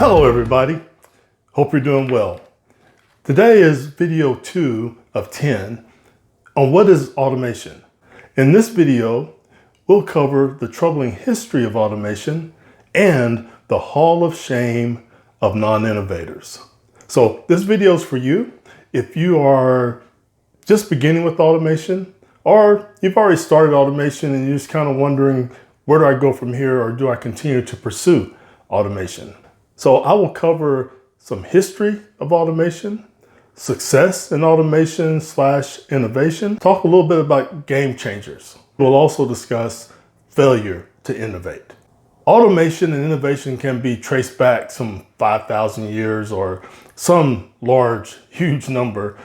Hello everybody, hope you're doing well. Today is video 2 of 10 on what is automation. In this video, we'll cover the troubling history of automation and the Hall of Shame of non-innovators. So this video is for you if you are just beginning with automation, or you've already started automation and you're just kind of wondering, where do I go from here, or do I continue to pursue automation? So I will cover some history of automation, success in automation / innovation, talk a little bit about game changers. We'll also discuss failure to innovate. Automation and innovation can be traced back some 5,000 years or some large, huge number.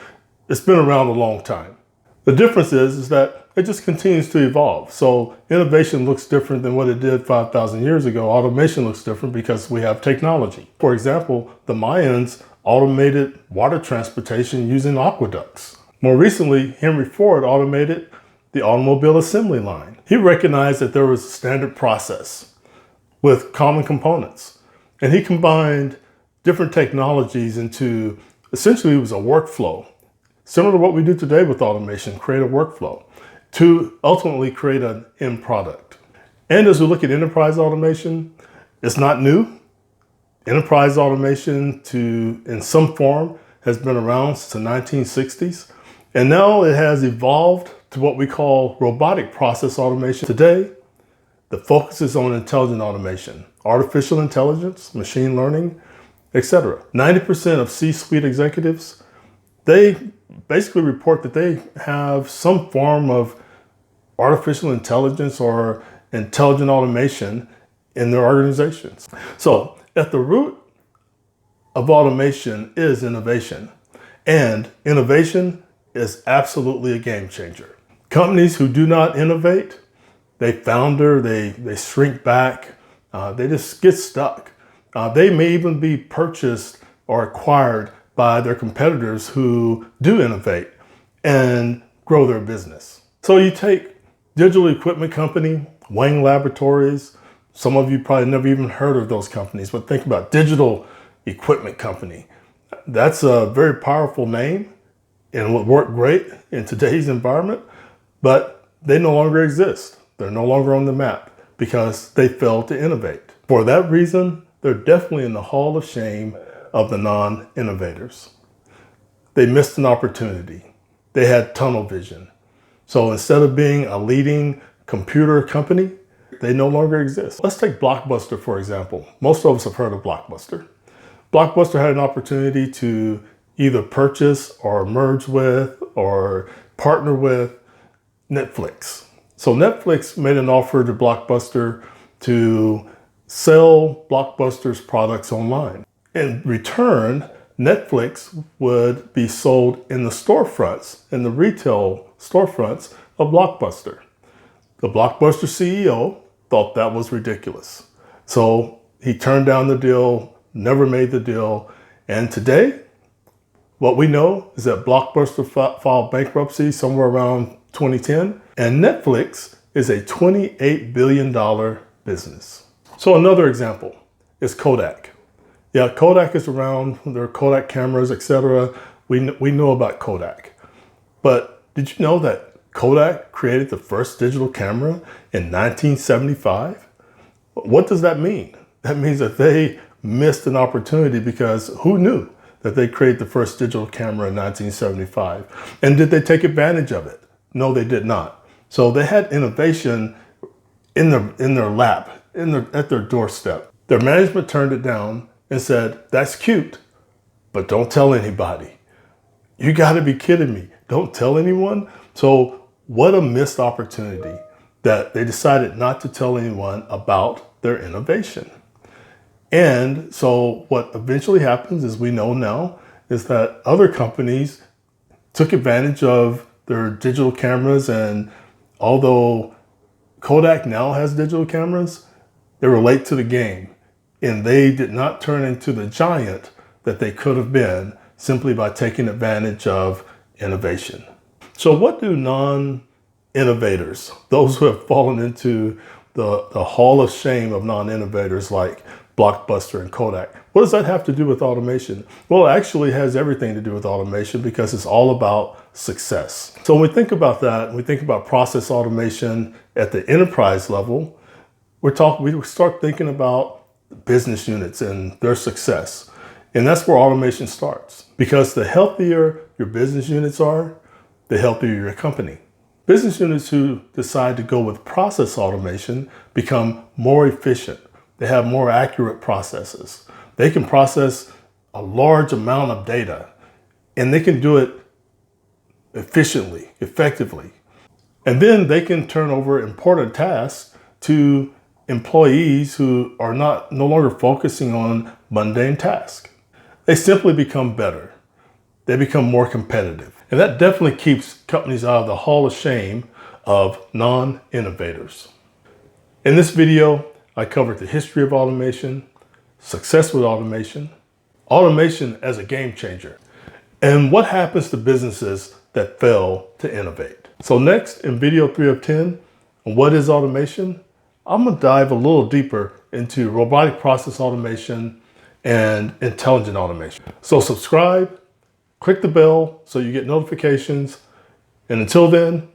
It's been around a long time. The difference is that it just continues to evolve. So innovation looks different than what it did 5,000 years ago. Automation looks different because we have technology. For example, the Mayans automated water transportation using aqueducts. More recently, Henry Ford automated the automobile assembly line. He recognized that there was a standard process with common components, and he combined different technologies into, essentially it was a workflow, similar to what we do today with automation, create a workflow to ultimately create an end product. And as we look at enterprise automation, it's not new. Enterprise automation in some form has been around since the 1960s. And now it has evolved to what we call robotic process automation. Today, the focus is on intelligent automation, artificial intelligence, machine learning, etc. 90% of C-suite executives, they basically report that they have some form of artificial intelligence or intelligent automation in their organizations. So at the root of automation is innovation, and innovation is absolutely a game changer. Companies who do not innovate, they founder, they shrink back, they just get stuck. They may even be purchased or acquired by their competitors who do innovate and grow their business. So you take digital equipment company, Wang Laboratories. Some of you probably never even heard of those companies, but think about digital equipment company. That's a very powerful name and would work great in today's environment, but they no longer exist. They're no longer on the map because they failed to innovate. For that reason, they're definitely in the Hall of Shame of the non-innovators. They missed an opportunity. They had tunnel vision. So instead of being a leading computer company, they no longer exist. Let's take Blockbuster, for example. Most of us have heard of Blockbuster. Blockbuster had an opportunity to either purchase or merge with or partner with Netflix. So Netflix made an offer to Blockbuster to sell Blockbuster's products online. In return, Netflix would be sold in the storefronts, in the retail storefronts of Blockbuster. The Blockbuster CEO thought that was ridiculous. So he turned down the deal, never made the deal. And today, what we know is that Blockbuster filed bankruptcy somewhere around 2010, and Netflix is a $28 billion business. So another example is Kodak. Yeah, Kodak is around, there are Kodak cameras, etc. We know about Kodak. But did you know that Kodak created the first digital camera in 1975? What does that mean? That means that they missed an opportunity, because who knew that they created the first digital camera in 1975? And did they take advantage of it? No, they did not. So they had innovation in their lap, at their doorstep. Their management turned it down and said, that's cute, but don't tell anybody. You gotta be kidding me. Don't tell anyone? So what a missed opportunity that they decided not to tell anyone about their innovation. And so what eventually happens, as we know now, is that other companies took advantage of their digital cameras, and although Kodak now has digital cameras, they were late to the game, and they did not turn into the giant that they could have been simply by taking advantage of innovation. So what do non-innovators, those who have fallen into the Hall of Shame of non-innovators like Blockbuster and Kodak. What does that have to do with automation? Well, it actually has everything to do with automation because it's all about success. So when we think about that, we think about process automation at the enterprise level, we start thinking about business units and their success. And that's where automation starts. Because the healthier your business units are, the healthier your company. Business units who decide to go with process automation become more efficient. They have more accurate processes. They can process a large amount of data, and they can do it efficiently, effectively. And then they can turn over important tasks to employees who are no longer focusing on mundane tasks. They simply become better. They become more competitive. And that definitely keeps companies out of the hall of shame of non-innovators. In this video, I covered the history of automation, success with automation, automation as a game changer, and what happens to businesses that fail to innovate. So next, in video 3 of 10, on what is automation, I'm gonna dive a little deeper into robotic process automation and intelligent automation. So subscribe, click the bell so you get notifications, and until then,